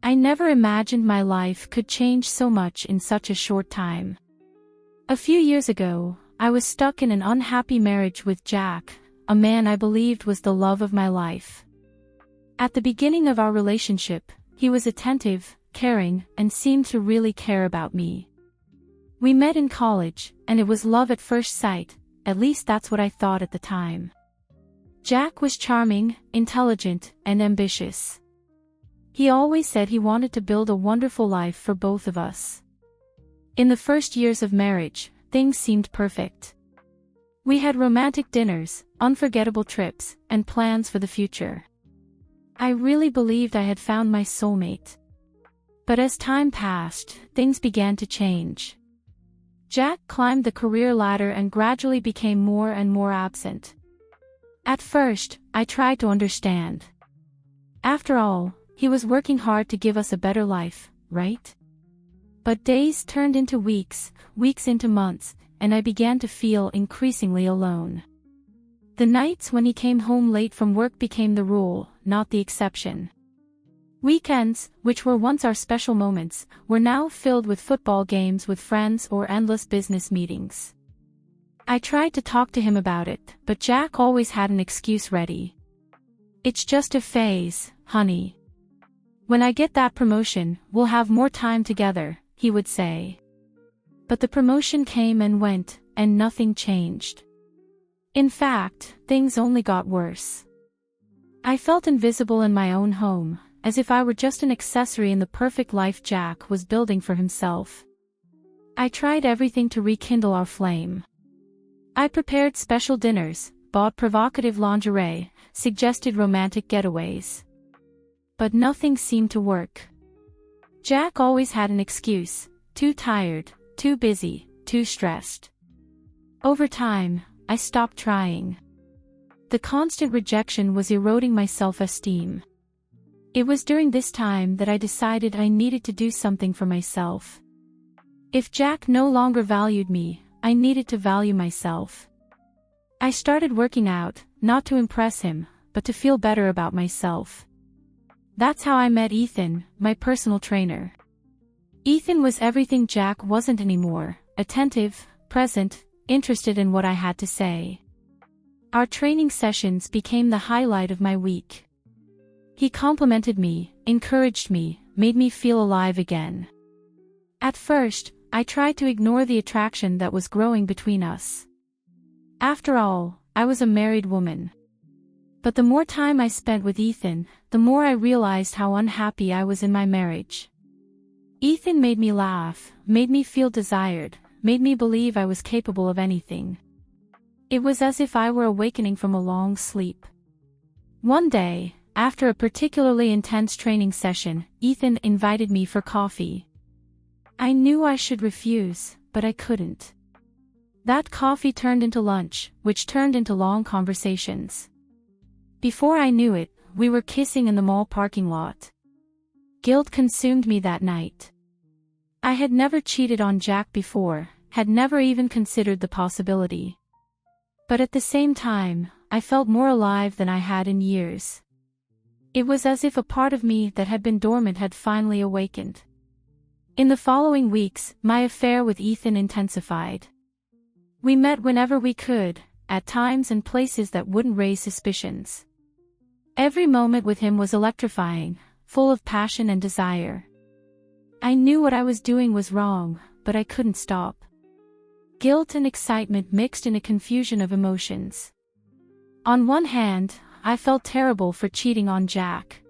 I never imagined my life could change so much in such a short time. A few years ago, I was stuck in an unhappy marriage with Jack, a man I believed was the love of my life. At the beginning of our relationship, he was attentive, caring, and seemed to really care about me. We met in college, and it was love at first sight, at least that's what I thought at the time. Jack was charming, intelligent, and ambitious. He always said he wanted to build a wonderful life for both of us. In the first years of marriage, things seemed perfect. We had romantic dinners, unforgettable trips, and plans for the future. I really believed I had found my soulmate. But as time passed, things began to change. Jack climbed the career ladder and gradually became more and more absent. At first, I tried to understand. After all, he was working hard to give us a better life, right? But days turned into weeks, weeks into months, and I began to feel increasingly alone. The nights when he came home late from work became the rule, not the exception. Weekends, which were once our special moments, were now filled with football games with friends or endless business meetings. I tried to talk to him about it, but Jack always had an excuse ready. "It's just a phase, honey. When I get that promotion, we'll have more time together," he would say. But the promotion came and went, and nothing changed. In fact, things only got worse. I felt invisible in my own home, as if I were just an accessory in the perfect life Jack was building for himself. I tried everything to rekindle our flame. I prepared special dinners, bought provocative lingerie, suggested romantic getaways. But nothing seemed to work. Jack always had an excuse: too tired, too busy, too stressed. Over time, I stopped trying. The constant rejection was eroding my self-esteem. It was during this time that I decided I needed to do something for myself. If Jack no longer valued me, I needed to value myself. I started working out, not to impress him, but to feel better about myself. That's how I met Ethan, my personal trainer. Ethan was everything Jack wasn't anymore: attentive, present, interested in what I had to say. Our training sessions became the highlight of my week. He complimented me, encouraged me, made me feel alive again. At first, I tried to ignore the attraction that was growing between us. After all, I was a married woman. But the more time I spent with Ethan, the more I realized how unhappy I was in my marriage. Ethan made me laugh, made me feel desired, made me believe I was capable of anything. It was as if I were awakening from a long sleep. One day, after a particularly intense training session, Ethan invited me for coffee. I knew I should refuse, but I couldn't. That coffee turned into lunch, which turned into long conversations. Before I knew it, we were kissing in the mall parking lot. Guilt consumed me that night. I had never cheated on Jack before, had never even considered the possibility. But at the same time, I felt more alive than I had in years. It was as if a part of me that had been dormant had finally awakened. In the following weeks, my affair with Ethan intensified. We met whenever we could, at times and places that wouldn't raise suspicions. Every moment with him was electrifying, full of passion and desire. I knew what I was doing was wrong, but I couldn't stop. Guilt and excitement mixed in a confusion of emotions. On one hand, I felt terrible for cheating on Jack.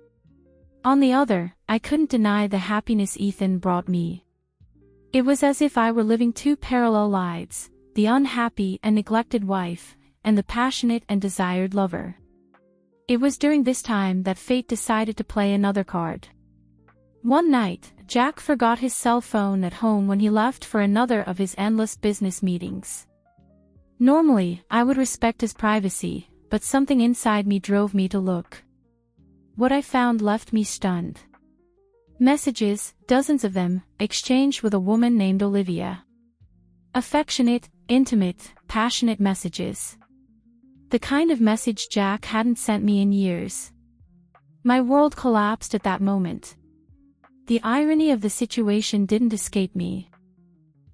On the other, I couldn't deny the happiness Ethan brought me. It was as if I were living two parallel lives: the unhappy and neglected wife, and the passionate and desired lover. It was during this time that fate decided to play another card. One night, Jack forgot his cell phone at home when he left for another of his endless business meetings. Normally, I would respect his privacy, but something inside me drove me to look. What I found left me stunned. Messages, dozens of them, exchanged with a woman named Olivia. Affectionate, intimate, passionate messages. The kind of message Jack hadn't sent me in years. My world collapsed at that moment. The irony of the situation didn't escape me.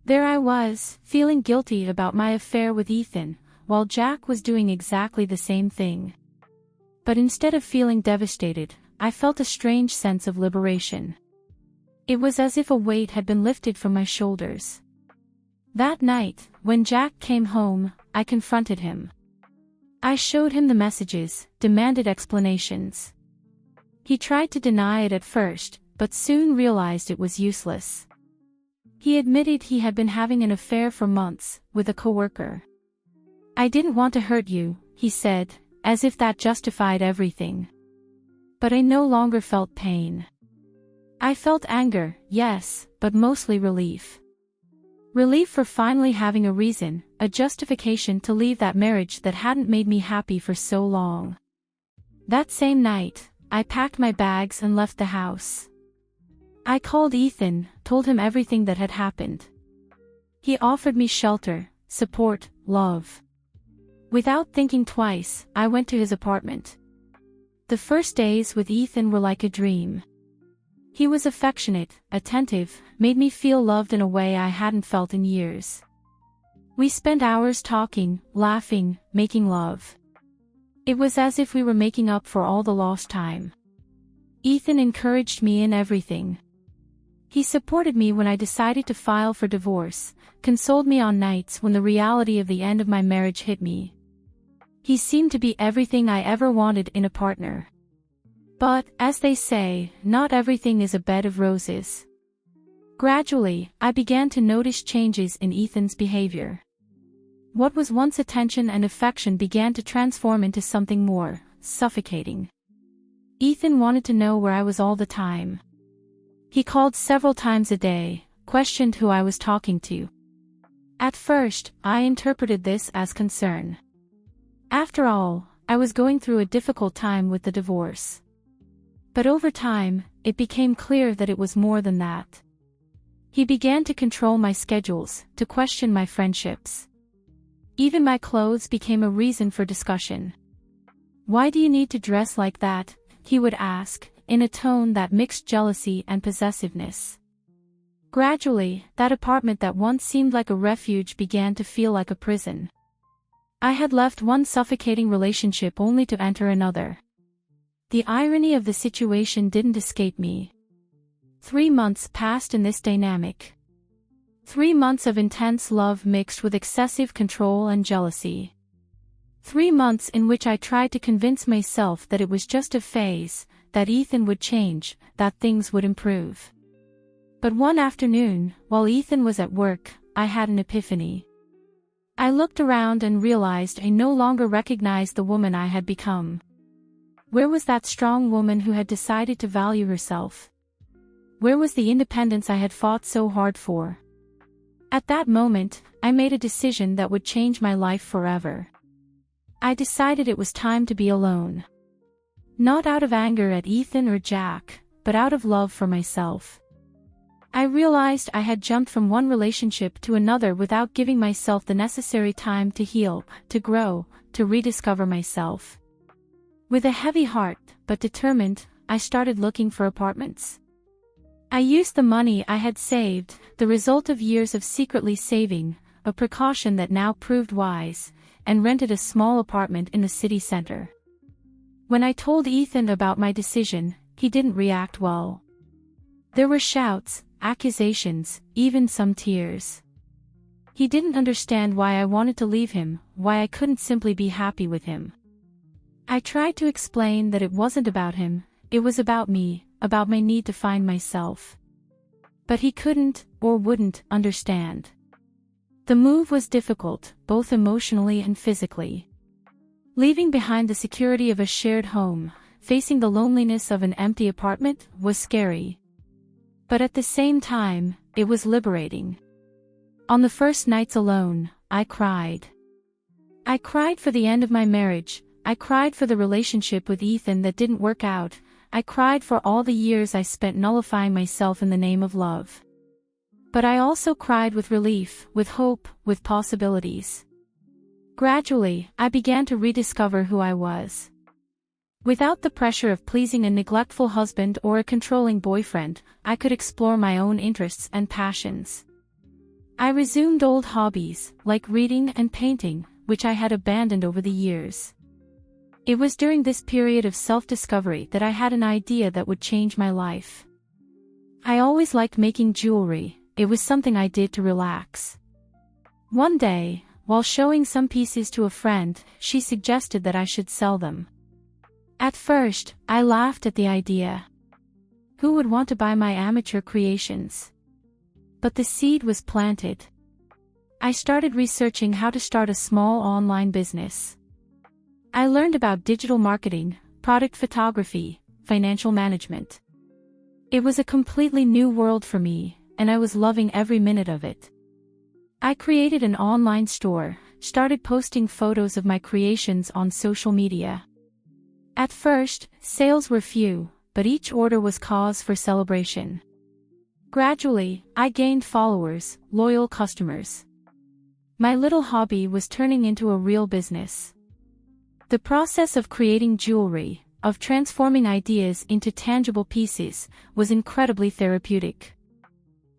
There I was, feeling guilty about my affair with Ethan, while Jack was doing exactly the same thing. But instead of feeling devastated, I felt a strange sense of liberation. It was as if a weight had been lifted from my shoulders. That night, when Jack came home, I confronted him. I showed him the messages, demanded explanations. He tried to deny it at first, but soon realized it was useless. He admitted he had been having an affair for months, with a coworker. "I didn't want to hurt you," he said, as if that justified everything. But I no longer felt pain. I felt anger, yes, but mostly relief. Relief for finally having a reason, a justification to leave that marriage that hadn't made me happy for so long. That same night, I packed my bags and left the house. I called Ethan, told him everything that had happened. He offered me shelter, support, love. Without thinking twice, I went to his apartment. The first days with Ethan were like a dream. He was affectionate, attentive, made me feel loved in a way I hadn't felt in years. We spent hours talking, laughing, making love. It was as if we were making up for all the lost time. Ethan encouraged me in everything. He supported me when I decided to file for divorce, consoled me on nights when the reality of the end of my marriage hit me. He seemed to be everything I ever wanted in a partner. But, as they say, not everything is a bed of roses. Gradually, I began to notice changes in Ethan's behavior. What was once attention and affection began to transform into something more suffocating. Ethan wanted to know where I was all the time. He called several times a day, questioned who I was talking to. At first, I interpreted this as concern. After all, I was going through a difficult time with the divorce. But over time, it became clear that it was more than that. He began to control my schedules, to question my friendships. Even my clothes became a reason for discussion. "Why do you need to dress like that?" he would ask, in a tone that mixed jealousy and possessiveness. Gradually, that apartment that once seemed like a refuge began to feel like a prison. I had left one suffocating relationship only to enter another. The irony of the situation didn't escape me. 3 months passed in this dynamic. 3 months of intense love mixed with excessive control and jealousy. 3 months in which I tried to convince myself that it was just a phase, that Ethan would change, that things would improve. But one afternoon, while Ethan was at work, I had an epiphany. I looked around and realized I no longer recognized the woman I had become. Where was that strong woman who had decided to value herself? Where was the independence I had fought so hard for? At that moment, I made a decision that would change my life forever. I decided it was time to be alone. Not out of anger at Ethan or Jack, but out of love for myself. I realized I had jumped from one relationship to another without giving myself the necessary time to heal, to grow, to rediscover myself. With a heavy heart, but determined, I started looking for apartments. I used the money I had saved, the result of years of secretly saving, a precaution that now proved wise, and rented a small apartment in the city center. When I told Ethan about my decision, he didn't react well. There were shouts, accusations, even some tears. He didn't understand why I wanted to leave him, why I couldn't simply be happy with him. I tried to explain that it wasn't about him, it was about me, about my need to find myself. But he couldn't, or wouldn't, understand. The move was difficult, both emotionally and physically. Leaving behind the security of a shared home, facing the loneliness of an empty apartment, was scary. But at the same time, it was liberating. On the first nights alone, I cried. I cried for the end of my marriage, I cried for the relationship with Ethan that didn't work out, I cried for all the years I spent nullifying myself in the name of love. But I also cried with relief, with hope, with possibilities. Gradually, I began to rediscover who I was. Without the pressure of pleasing a neglectful husband or a controlling boyfriend, I could explore my own interests and passions. I resumed old hobbies, like reading and painting, which I had abandoned over the years. It was during this period of self-discovery that I had an idea that would change my life. I always liked making jewelry. It was something I did to relax. One day, while showing some pieces to a friend, she suggested that I should sell them. At first, I laughed at the idea. Who would want to buy my amateur creations? But the seed was planted. I started researching how to start a small online business. I learned about digital marketing, product photography, financial management. It was a completely new world for me, and I was loving every minute of it. I created an online store, started posting photos of my creations on social media. At first, sales were few, but each order was cause for celebration. Gradually, I gained followers, loyal customers. My little hobby was turning into a real business. The process of creating jewelry, of transforming ideas into tangible pieces, was incredibly therapeutic.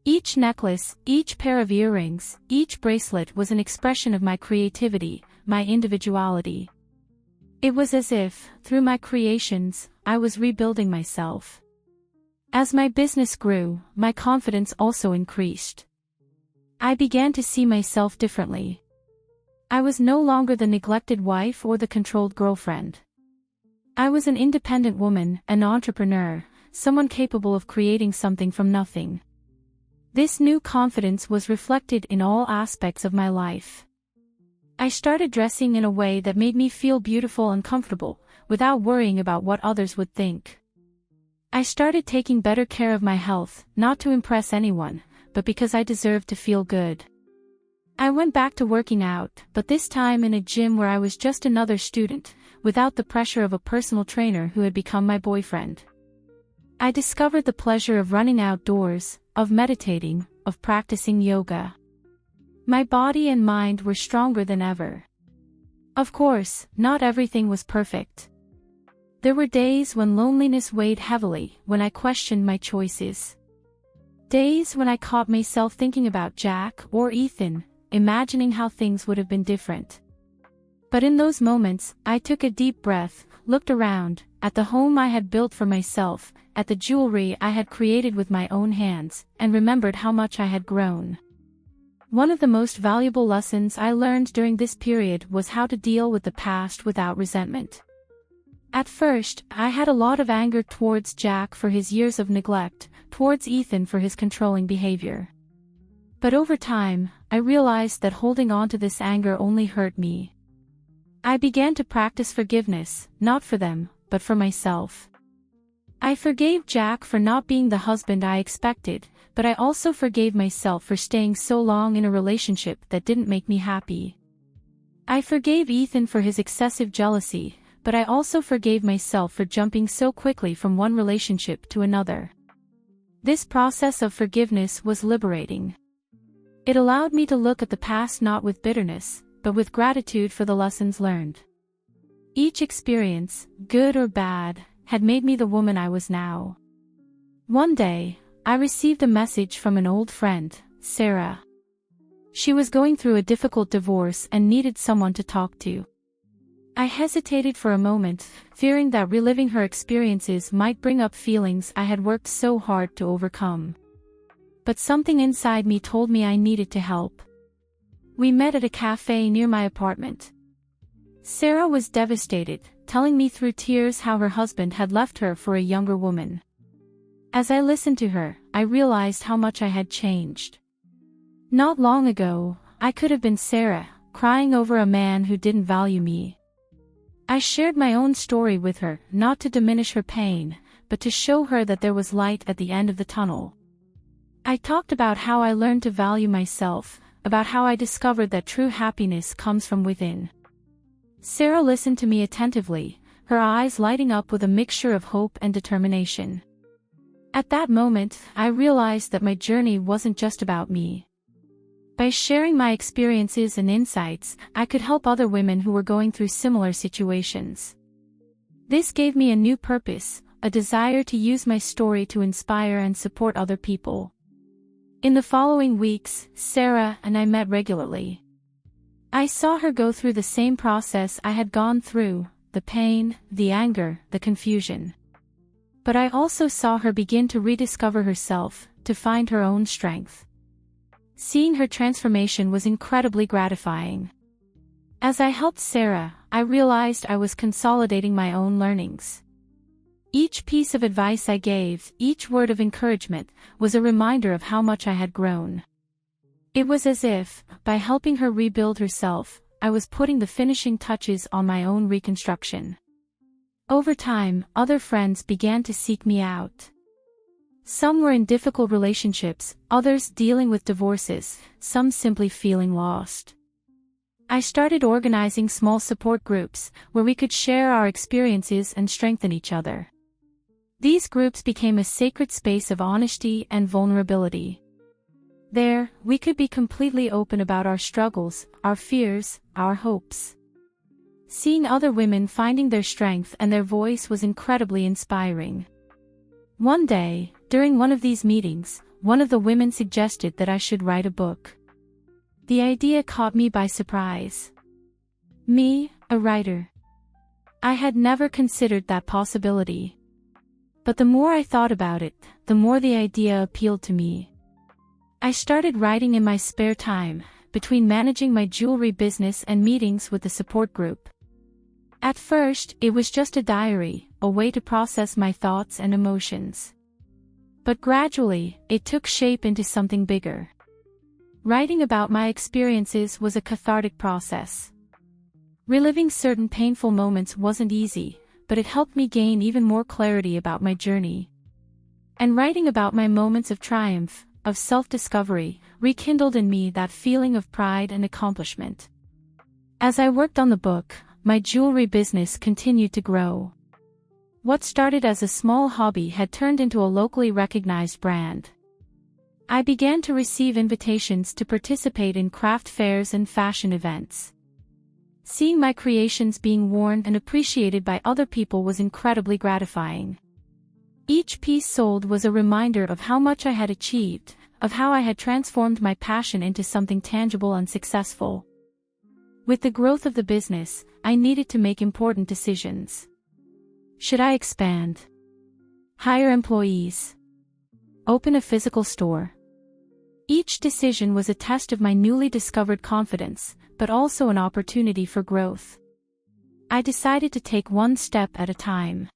Each necklace, each pair of earrings, each bracelet was an expression of my creativity, my individuality. It was as if, through my creations, I was rebuilding myself. As my business grew, my confidence also increased. I began to see myself differently. I was no longer the neglected wife or the controlled girlfriend. I was an independent woman, an entrepreneur, someone capable of creating something from nothing. This new confidence was reflected in all aspects of my life. I started dressing in a way that made me feel beautiful and comfortable, without worrying about what others would think. I started taking better care of my health, not to impress anyone, but because I deserved to feel good. I went back to working out, but this time in a gym where I was just another student, without the pressure of a personal trainer who had become my boyfriend. I discovered the pleasure of running outdoors, of meditating, of practicing yoga. My body and mind were stronger than ever. Of course, not everything was perfect. There were days when loneliness weighed heavily, when I questioned my choices. Days when I caught myself thinking about Jack or Ethan, imagining how things would have been different. But in those moments, I took a deep breath, looked around, at the home I had built for myself, at the jewelry I had created with my own hands, and remembered how much I had grown. One of the most valuable lessons I learned during this period was how to deal with the past without resentment. At first, I had a lot of anger towards Jack for his years of neglect, towards Ethan for his controlling behavior. But over time, I realized that holding on to this anger only hurt me. I began to practice forgiveness, not for them, but for myself. I forgave Jack for not being the husband I expected, but I also forgave myself for staying so long in a relationship that didn't make me happy. I forgave Ethan for his excessive jealousy, but I also forgave myself for jumping so quickly from one relationship to another. This process of forgiveness was liberating. It allowed me to look at the past not with bitterness, but with gratitude for the lessons learned. Each experience, good or bad, had made me the woman I was now. One day, I received a message from an old friend, Sarah. She was going through a difficult divorce and needed someone to talk to. I hesitated for a moment, fearing that reliving her experiences might bring up feelings I had worked so hard to overcome. But something inside me told me I needed to help. We met at a cafe near my apartment. Sarah was devastated, telling me through tears how her husband had left her for a younger woman. As I listened to her, I realized how much I had changed. Not long ago, I could have been Sarah, crying over a man who didn't value me. I shared my own story with her, not to diminish her pain, but to show her that there was light at the end of the tunnel. I talked about how I learned to value myself, about how I discovered that true happiness comes from within. Sarah listened to me attentively, her eyes lighting up with a mixture of hope and determination. At that moment, I realized that my journey wasn't just about me. By sharing my experiences and insights, I could help other women who were going through similar situations. This gave me a new purpose, a desire to use my story to inspire and support other people. In the following weeks, Sarah and I met regularly. I saw her go through the same process I had gone through, the pain, the anger, the confusion. But I also saw her begin to rediscover herself, to find her own strength. Seeing her transformation was incredibly gratifying. As I helped Sarah, I realized I was consolidating my own learnings. Each piece of advice I gave, each word of encouragement, was a reminder of how much I had grown. It was as if, by helping her rebuild herself, I was putting the finishing touches on my own reconstruction. Over time, other friends began to seek me out. Some were in difficult relationships, others dealing with divorces, some simply feeling lost. I started organizing small support groups, where we could share our experiences and strengthen each other. These groups became a sacred space of honesty and vulnerability. There, we could be completely open about our struggles, our fears, our hopes. Seeing other women finding their strength and their voice was incredibly inspiring. One day, during one of these meetings, one of the women suggested that I should write a book. The idea caught me by surprise. Me, a writer. I had never considered that possibility. But the more I thought about it, the more the idea appealed to me. I started writing in my spare time, between managing my jewelry business and meetings with the support group. At first, it was just a diary, a way to process my thoughts and emotions. But gradually, it took shape into something bigger. Writing about my experiences was a cathartic process. Reliving certain painful moments wasn't easy, but it helped me gain even more clarity about my journey. And writing about my moments of triumph, of self-discovery, rekindled in me that feeling of pride and accomplishment. As I worked on the book, my jewelry business continued to grow. What started as a small hobby had turned into a locally recognized brand. I began to receive invitations to participate in craft fairs and fashion events. Seeing my creations being worn and appreciated by other people was incredibly gratifying. Each piece sold was a reminder of how much I had achieved, of how I had transformed my passion into something tangible and successful. With the growth of the business, I needed to make important decisions. Should I expand? Hire employees? Open a physical store? Each decision was a test of my newly discovered confidence, but also an opportunity for growth. I decided to take one step at a time.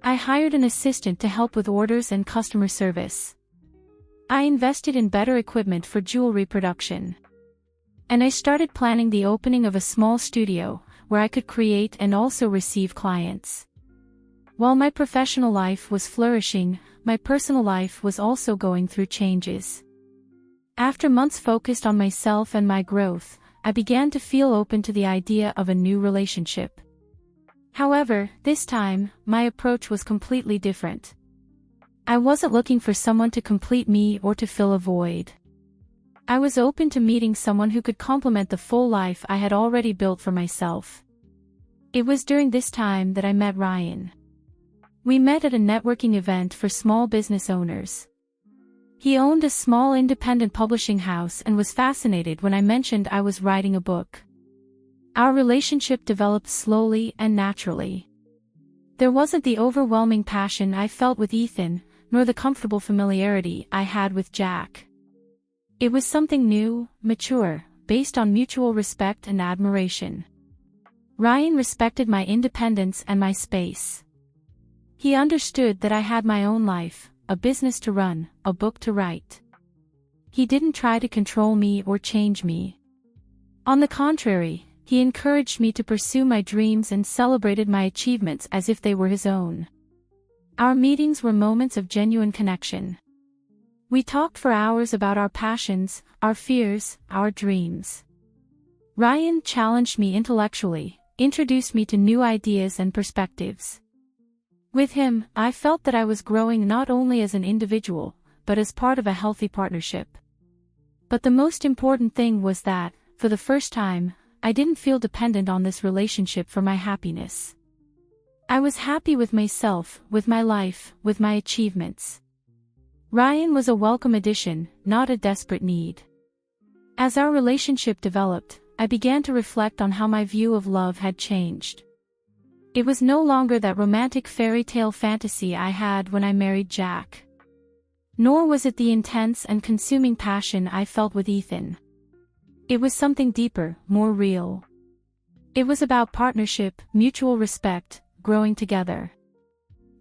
I hired an assistant to help with orders and customer service. I invested in better equipment for jewelry production. And I started planning the opening of a small studio, where I could create and also receive clients. While my professional life was flourishing, my personal life was also going through changes. After months focused on myself and my growth, I began to feel open to the idea of a new relationship. However, this time, my approach was completely different. I wasn't looking for someone to complete me or to fill a void. I was open to meeting someone who could complement the full life I had already built for myself. It was during this time that I met Ryan. We met at a networking event for small business owners. He owned a small independent publishing house and was fascinated when I mentioned I was writing a book. Our relationship developed slowly and naturally. There wasn't the overwhelming passion I felt with Ethan, nor the comfortable familiarity I had with Jack. It was something new, mature, based on mutual respect and admiration. Ryan respected my independence and my space. He understood that I had my own life, a business to run, a book to write. He didn't try to control me or change me. On the contrary, he encouraged me to pursue my dreams and celebrated my achievements as if they were his own. Our meetings were moments of genuine connection. We talked for hours about our passions, our fears, our dreams. Ryan challenged me intellectually, introduced me to new ideas and perspectives. With him, I felt that I was growing not only as an individual, but as part of a healthy partnership. But the most important thing was that, for the first time, I didn't feel dependent on this relationship for my happiness. I was happy with myself, with my life, with my achievements. Ryan was a welcome addition, not a desperate need. As our relationship developed, I began to reflect on how my view of love had changed. It was no longer that romantic fairy tale fantasy I had when I married Jack. Nor was it the intense and consuming passion I felt with Ethan. It was something deeper, more real. It was about partnership, mutual respect, growing together.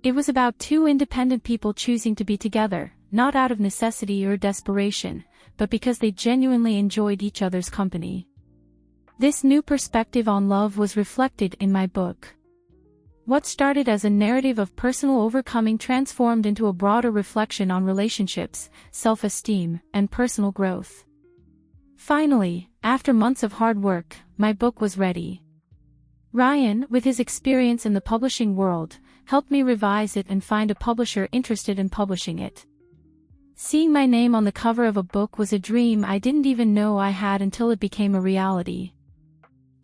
It was about two independent people choosing to be together, not out of necessity or desperation, but because they genuinely enjoyed each other's company. This new perspective on love was reflected in my book. What started as a narrative of personal overcoming transformed into a broader reflection on relationships, self-esteem, and personal growth. Finally, after months of hard work, my book was ready. Ryan, with his experience in the publishing world, helped me revise it and find a publisher interested in publishing it. Seeing my name on the cover of a book was a dream I didn't even know I had until it became a reality.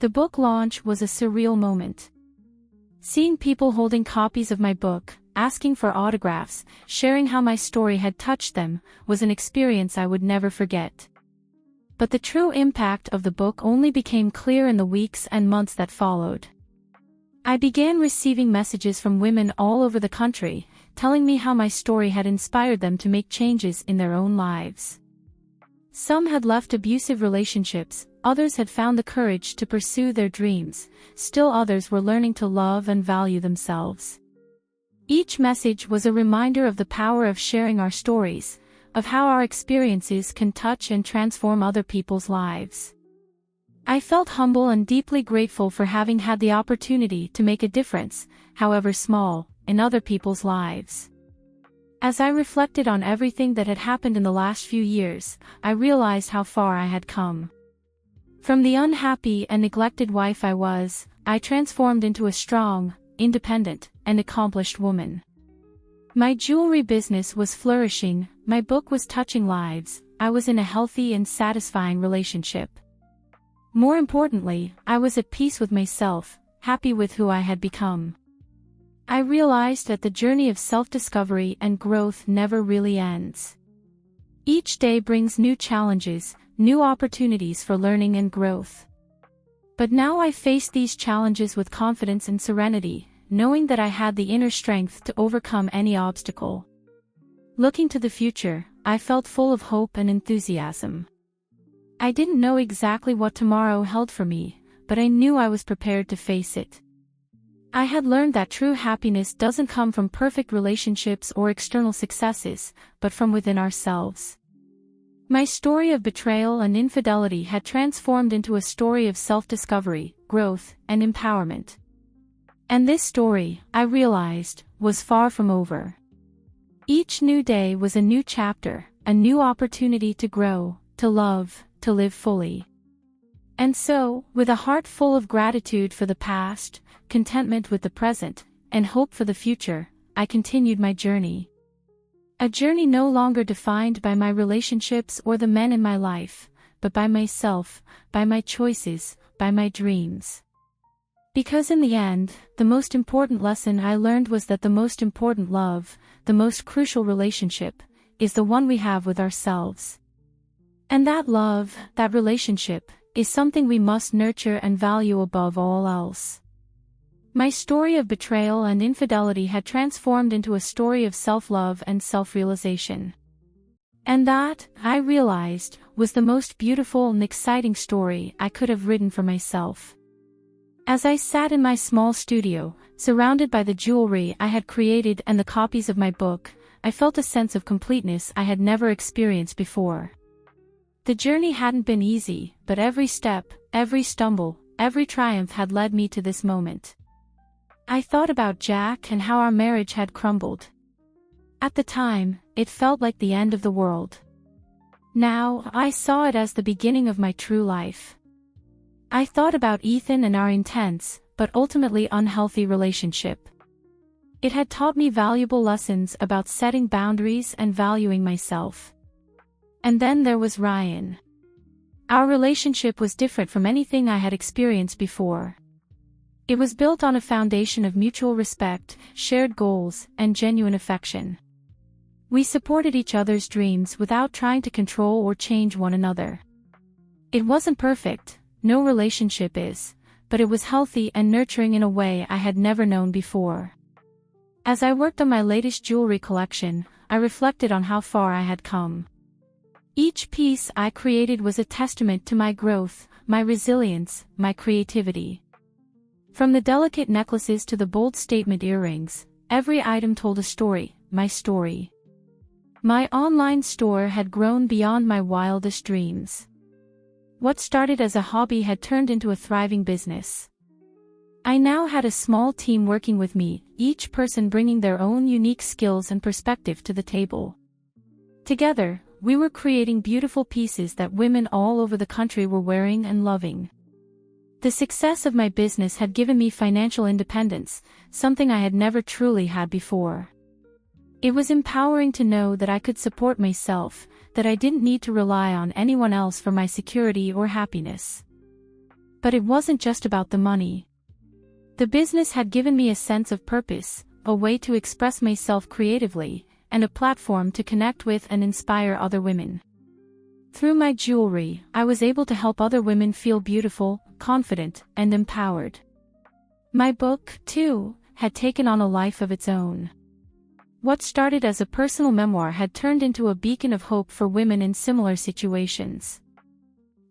The book launch was a surreal moment. Seeing people holding copies of my book, asking for autographs, sharing how my story had touched them, was an experience I would never forget. But the true impact of the book only became clear in the weeks and months that followed. I began receiving messages from women all over the country, telling me how my story had inspired them to make changes in their own lives. Some had left abusive relationships, others had found the courage to pursue their dreams, still others were learning to love and value themselves. Each message was a reminder of the power of sharing our stories, of how our experiences can touch and transform other people's lives. I felt humble and deeply grateful for having had the opportunity to make a difference, however small, in other people's lives. As I reflected on everything that had happened in the last few years, I realized how far I had come. From the unhappy and neglected wife I transformed into a strong, independent, and accomplished woman. My jewelry business was flourishing, my book was touching lives, I was in a healthy and satisfying relationship. More importantly, I was at peace with myself, happy with who I had become. I realized that the journey of self-discovery and growth never really ends. Each day brings new challenges, new opportunities for learning and growth. But now I face these challenges with confidence and serenity, knowing that I had the inner strength to overcome any obstacle. Looking to the future, I felt full of hope and enthusiasm. I didn't know exactly what tomorrow held for me, but I knew I was prepared to face it. I had learned that true happiness doesn't come from perfect relationships or external successes, but from within ourselves. My story of betrayal and infidelity had transformed into a story of self-discovery, growth, and empowerment. And this story, I realized, was far from over. Each new day was a new chapter, a new opportunity to grow, to love, to live fully. And so, with a heart full of gratitude for the past, contentment with the present, and hope for the future, I continued my journey. A journey no longer defined by my relationships or the men in my life, but by myself, by my choices, by my dreams. Because in the end, the most important lesson I learned was that the most important love, the most crucial relationship, is the one we have with ourselves. And that love, that relationship, is something we must nurture and value above all else. My story of betrayal and infidelity had transformed into a story of self-love and self-realization. And that, I realized, was the most beautiful and exciting story I could have written for myself. As I sat in my small studio, surrounded by the jewelry I had created and the copies of my book, I felt a sense of completeness I had never experienced before. The journey hadn't been easy, but every step, every stumble, every triumph had led me to this moment. I thought about Jack and how our marriage had crumbled. At the time, it felt like the end of the world. Now, I saw it as the beginning of my true life. I thought about Ethan and our intense, but ultimately unhealthy relationship. It had taught me valuable lessons about setting boundaries and valuing myself. And then there was Ryan. Our relationship was different from anything I had experienced before. It was built on a foundation of mutual respect, shared goals, and genuine affection. We supported each other's dreams without trying to control or change one another. It wasn't perfect, no relationship is, but it was healthy and nurturing in a way I had never known before. As I worked on my latest jewelry collection, I reflected on how far I had come. Each piece I created was a testament to my growth, my resilience, my creativity. From the delicate necklaces to the bold statement earrings, every item told a story, my story. My online store had grown beyond my wildest dreams. What started as a hobby had turned into a thriving business. I now had a small team working with me, each person bringing their own unique skills and perspective to the table. Together, we were creating beautiful pieces that women all over the country were wearing and loving. The success of my business had given me financial independence, something I had never truly had before. It was empowering to know that I could support myself, that I didn't need to rely on anyone else for my security or happiness. But it wasn't just about the money. The business had given me a sense of purpose, a way to express myself creatively, and a platform to connect with and inspire other women. Through my jewelry, I was able to help other women feel beautiful, confident, and empowered. My book, too, had taken on a life of its own. What started as a personal memoir had turned into a beacon of hope for women in similar situations.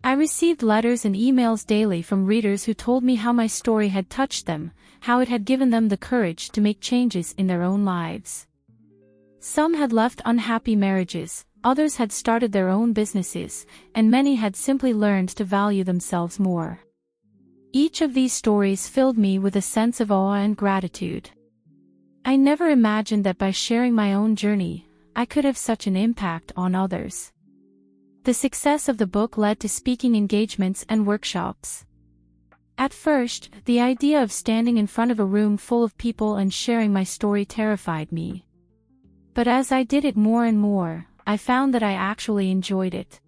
I received letters and emails daily from readers who told me how my story had touched them, how it had given them the courage to make changes in their own lives. Some had left unhappy marriages, others had started their own businesses, and many had simply learned to value themselves more. Each of these stories filled me with a sense of awe and gratitude. I never imagined that by sharing my own journey, I could have such an impact on others. The success of the book led to speaking engagements and workshops. At first, the idea of standing in front of a room full of people and sharing my story terrified me. But as I did it more and more, I found that I actually enjoyed it.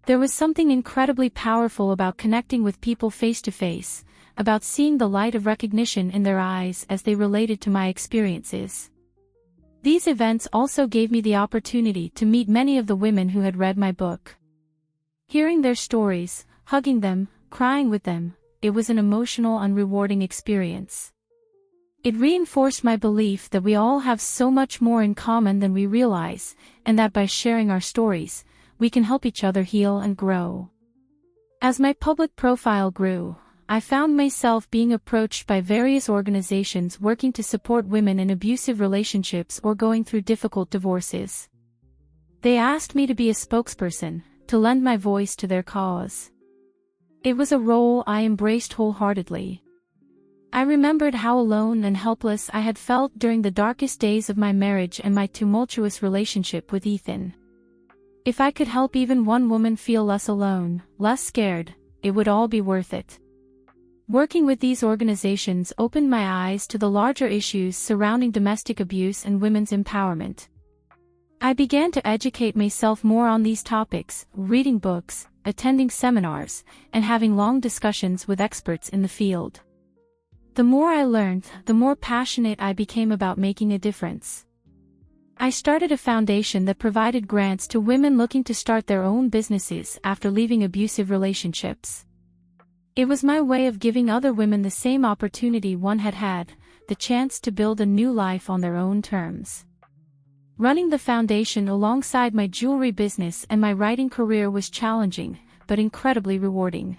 There was something incredibly powerful about connecting with people face to face, about seeing the light of recognition in their eyes as they related to my experiences. These events also gave me the opportunity to meet many of the women who had read my book. Hearing their stories, hugging them, crying with them, it was an emotional and rewarding experience. It reinforced my belief that we all have so much more in common than we realize, and that by sharing our stories, we can help each other heal and grow. As my public profile grew, I found myself being approached by various organizations working to support women in abusive relationships or going through difficult divorces. They asked me to be a spokesperson, to lend my voice to their cause. It was a role I embraced wholeheartedly. I remembered how alone and helpless I had felt during the darkest days of my marriage and my tumultuous relationship with Ethan. If I could help even one woman feel less alone, less scared, it would all be worth it. Working with these organizations opened my eyes to the larger issues surrounding domestic abuse and women's empowerment. I began to educate myself more on these topics, reading books, attending seminars, and having long discussions with experts in the field. The more I learned, the more passionate I became about making a difference. I started a foundation that provided grants to women looking to start their own businesses after leaving abusive relationships. It was my way of giving other women the same opportunity one had had, the chance to build a new life on their own terms. Running the foundation alongside my jewelry business and my writing career was challenging, but incredibly rewarding.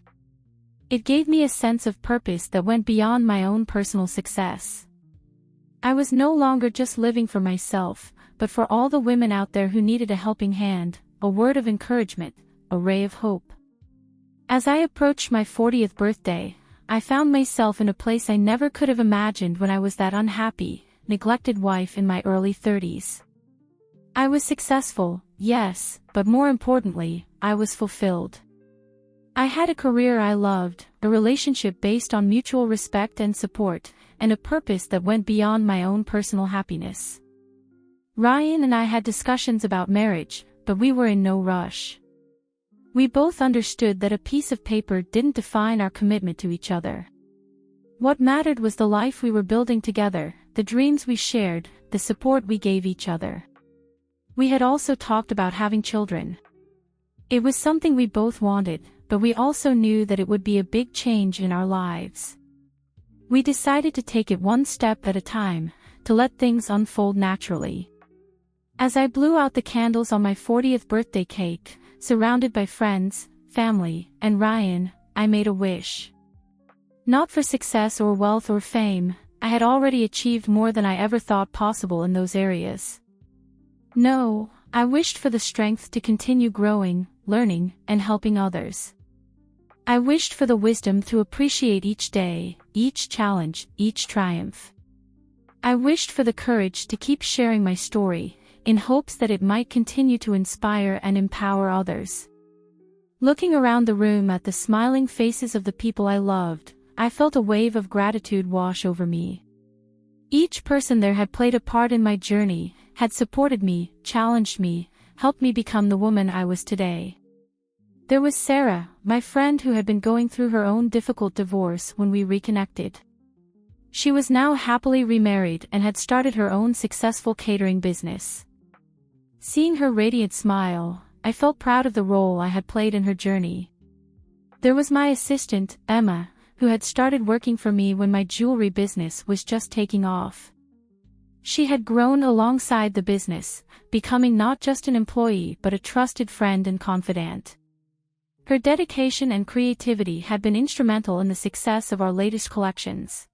It gave me a sense of purpose that went beyond my own personal success. I was no longer just living for myself, but for all the women out there who needed a helping hand, a word of encouragement, a ray of hope. As I approached my 40th birthday, I found myself in a place I never could have imagined when I was that unhappy, neglected wife in my early 30s. I was successful, yes, but more importantly, I was fulfilled. I had a career I loved, a relationship based on mutual respect and support, and a purpose that went beyond my own personal happiness. Ryan and I had discussions about marriage, but we were in no rush. We both understood that a piece of paper didn't define our commitment to each other. What mattered was the life we were building together, the dreams we shared, the support we gave each other. We had also talked about having children. It was something we both wanted, but we also knew that it would be a big change in our lives. We decided to take it one step at a time, to let things unfold naturally. As I blew out the candles on my 40th birthday cake, surrounded by friends, family, and Ryan, I made a wish. Not for success or wealth or fame, I had already achieved more than I ever thought possible in those areas. No, I wished for the strength to continue growing, learning, and helping others. I wished for the wisdom to appreciate each day, each challenge, each triumph. I wished for the courage to keep sharing my story, in hopes that it might continue to inspire and empower others. Looking around the room at the smiling faces of the people I loved, I felt a wave of gratitude wash over me. Each person there had played a part in my journey, had supported me, challenged me, helped me become the woman I was today. There was Sarah, my friend who had been going through her own difficult divorce when we reconnected. She was now happily remarried and had started her own successful catering business. Seeing her radiant smile, I felt proud of the role I had played in her journey. There was my assistant, Emma, who had started working for me when my jewelry business was just taking off. She had grown alongside the business, becoming not just an employee but a trusted friend and confidant. Her dedication and creativity had been instrumental in the success of our latest collections.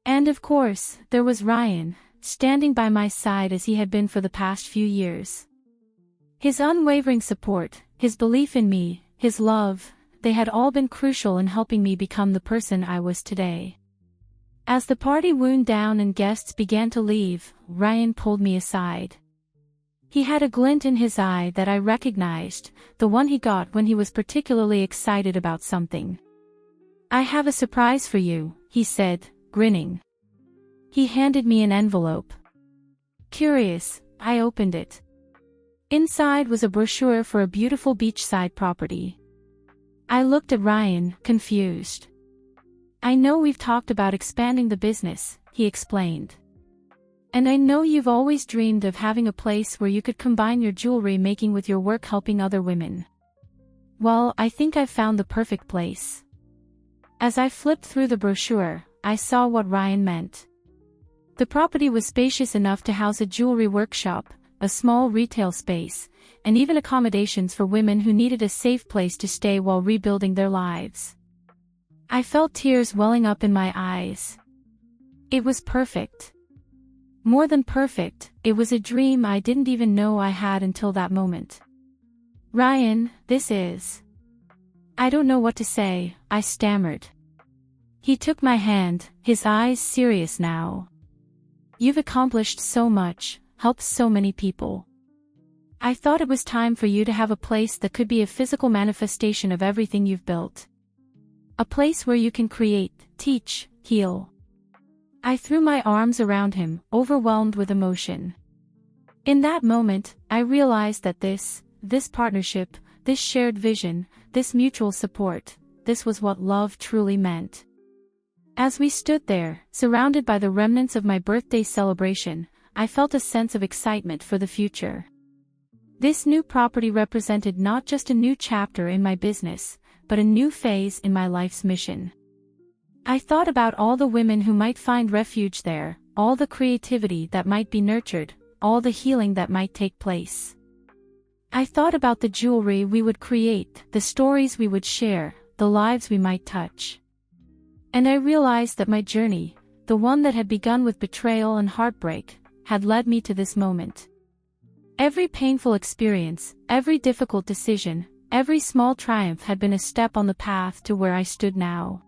And of course, there was Ryan, standing by my side as he had been for the past few years. His unwavering support, his belief in me, his love, they had all been crucial in helping me become the person I was today. As the party wound down and guests began to leave, Ryan pulled me aside. He had a glint in his eye that I recognized, the one he got when he was particularly excited about something. "I have a surprise for you," he said, grinning. He handed me an envelope. Curious, I opened it. Inside was a brochure for a beautiful beachside property. I looked at Ryan, confused. "I know we've talked about expanding the business," he explained. "And I know you've always dreamed of having a place where you could combine your jewelry making with your work helping other women. Well, I think I've found the perfect place." As I flipped through the brochure, I saw what Ryan meant. The property was spacious enough to house a jewelry workshop, a small retail space, and even accommodations for women who needed a safe place to stay while rebuilding their lives. I felt tears welling up in my eyes. It was perfect. More than perfect, it was a dream I didn't even know I had until that moment. "Ryan, this is..." "I don't know what to say," I stammered. He took my hand, his eyes serious now. "You've accomplished so much, helped so many people. I thought it was time for you to have a place that could be a physical manifestation of everything you've built. A place where you can create, teach, heal." I threw my arms around him, overwhelmed with emotion. In that moment, I realized that this partnership, this shared vision, this mutual support, this was what love truly meant. As we stood there, surrounded by the remnants of my birthday celebration, I felt a sense of excitement for the future. This new property represented not just a new chapter in my business, but a new phase in my life's mission. I thought about all the women who might find refuge there, all the creativity that might be nurtured, all the healing that might take place. I thought about the jewelry we would create, the stories we would share, the lives we might touch. And I realized that my journey, the one that had begun with betrayal and heartbreak, had led me to this moment. Every painful experience, every difficult decision, every small triumph had been a step on the path to where I stood now.